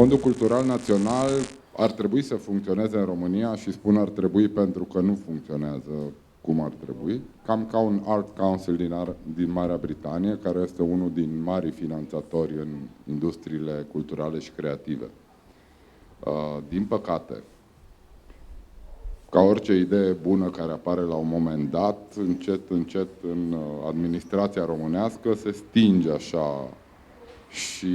Fondul Cultural Național ar trebui să funcționeze în România și spun ar trebui pentru că nu funcționează cum ar trebui. Cam ca un Art Council din Marea Britanie, care este unul din marii finanțatori în industriile culturale și creative. Din păcate, ca orice idee bună care apare la un moment dat, încet, încet în administrația românească se stinge așa. Și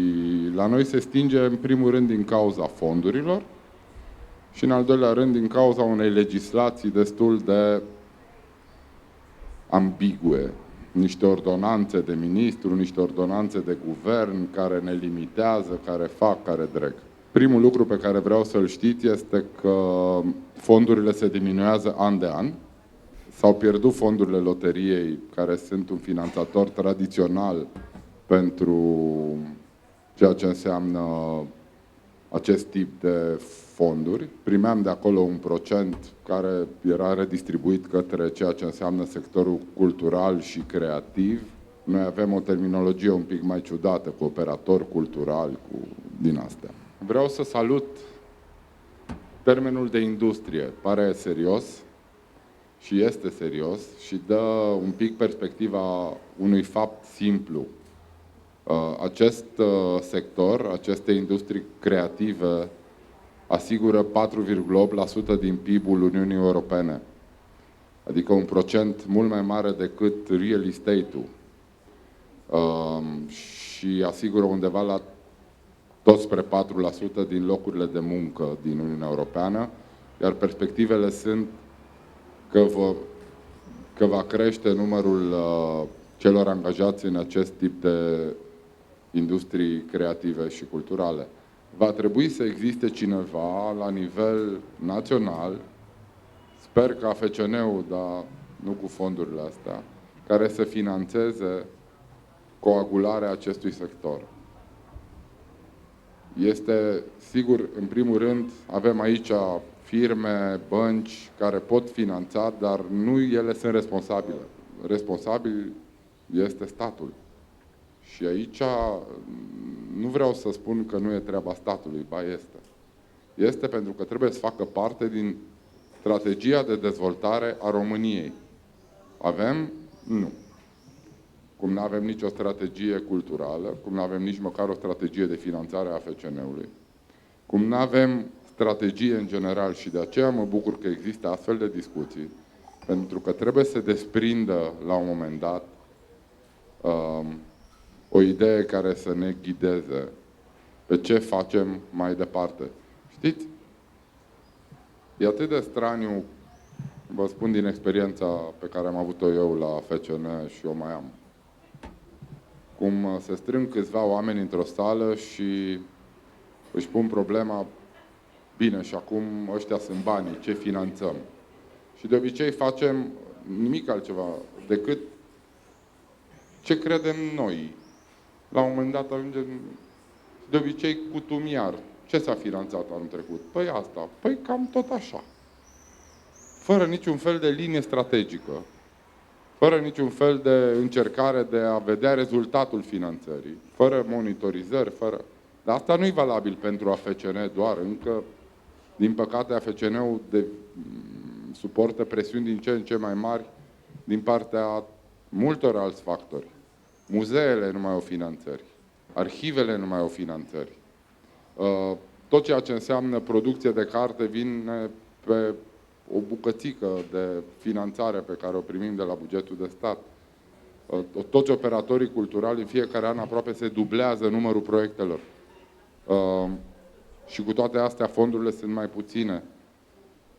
la noi se stinge în primul rând din cauza fondurilor și în al doilea rând din cauza unei legislații destul de ambigue. Niște ordonanțe de ministru, niște ordonanțe de guvern care ne limitează, care fac, care dreg. Primul lucru pe care vreau să-l știți este că fondurile se diminuează an de an. S-au pierdut fondurile loteriei, care sunt un finanțator tradițional pentru ceea ce înseamnă acest tip de fonduri. Primeam de acolo un procent care era redistribuit către ceea ce înseamnă sectorul cultural și creativ. Noi avem o terminologie un pic mai ciudată, cu operatori culturali, din astea. Vreau să salut termenul de industrie. Pare serios și este serios și dă un pic perspectiva unui fapt simplu. Acest sector, aceste industrii creative, asigură 4,8% din PIB-ul Uniunii Europene. Adică un procent mult mai mare decât real estate-ul. Și asigură undeva la tot spre 4% din locurile de muncă din Uniunea Europeană, iar perspectivele sunt că va crește numărul celor angajați în acest tip de industrii creative și culturale. Va trebui să existe cineva la nivel național, sper că FCN-ul, dar nu cu fondurile astea, care să finanțeze coagularea acestui sector. Este, sigur, în primul rând, avem aici firme, bănci care pot finanța, dar nu ele sunt responsabile. Responsabil este statul. Și aici nu vreau să spun că nu e treaba statului, ba este. Este pentru că trebuie să facă parte din strategia de dezvoltare a României. Avem? Nu. Cum nu avem nicio strategie culturală, cum nu avem nici măcar o strategie de finanțare a FCN-ului, cum nu avem strategie în general și de aceea mă bucur că există astfel de discuții, pentru că trebuie să desprindă la un moment dat o idee care să ne ghideze pe ce facem mai departe. Știți? E atât de straniu, vă spun din experiența pe care am avut-o eu la FCN și o mai am, cum se strâng câțiva oameni într-o sală și își pun problema, bine, și acum ăștia sunt banii, ce finanțăm? Și de obicei facem nimic altceva decât ce credem noi. La un moment dat ajungem, de obicei, cutumiar. Ce s-a finanțat anul trecut? Păi asta. Păi cam tot așa. Fără niciun fel de linie strategică. Fără niciun fel de încercare de a vedea rezultatul finanțării. Fără monitorizări, fără... Dar asta nu e valabil pentru AFCN doar. Încă, din păcate, AFCN-ul suportă presiuni din ce în ce mai mari din partea multor alți factori. Muzeele nu mai au finanțări. Arhivele nu mai au finanțări. Tot ceea ce înseamnă producție de carte vine pe o bucățică de finanțare pe care o primim de la bugetul de stat. Toți operatorii culturali în fiecare an aproape se dublează numărul proiectelor. Și cu toate astea fondurile sunt mai puține.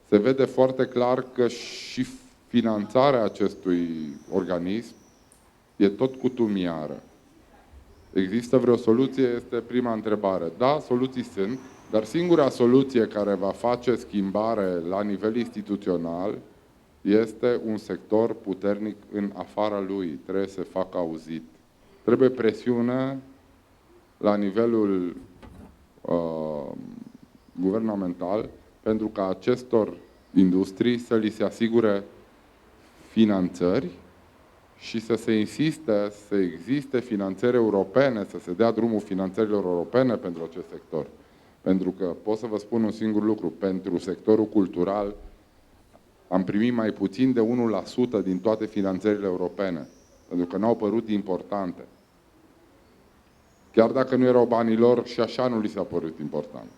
Se vede foarte clar că și finanțarea acestui organism e tot cutumiară. Există vreo soluție? Este prima întrebare. Da, soluții sunt, dar singura soluție care va face schimbare la nivel instituțional este un sector puternic în afara lui. Trebuie să facă auzit. Trebuie presiune la nivelul guvernamental pentru ca acestor industrii să li se asigure finanțări și să se insiste să existe finanțări europene, să se dea drumul finanțărilor europene pentru acest sector. Pentru că pot să vă spun un singur lucru. Pentru sectorul cultural am primit mai puțin de 1% din toate finanțările europene. Pentru că n-au părut importante. Chiar dacă nu erau banii lor, și așa nu li s-a părut important.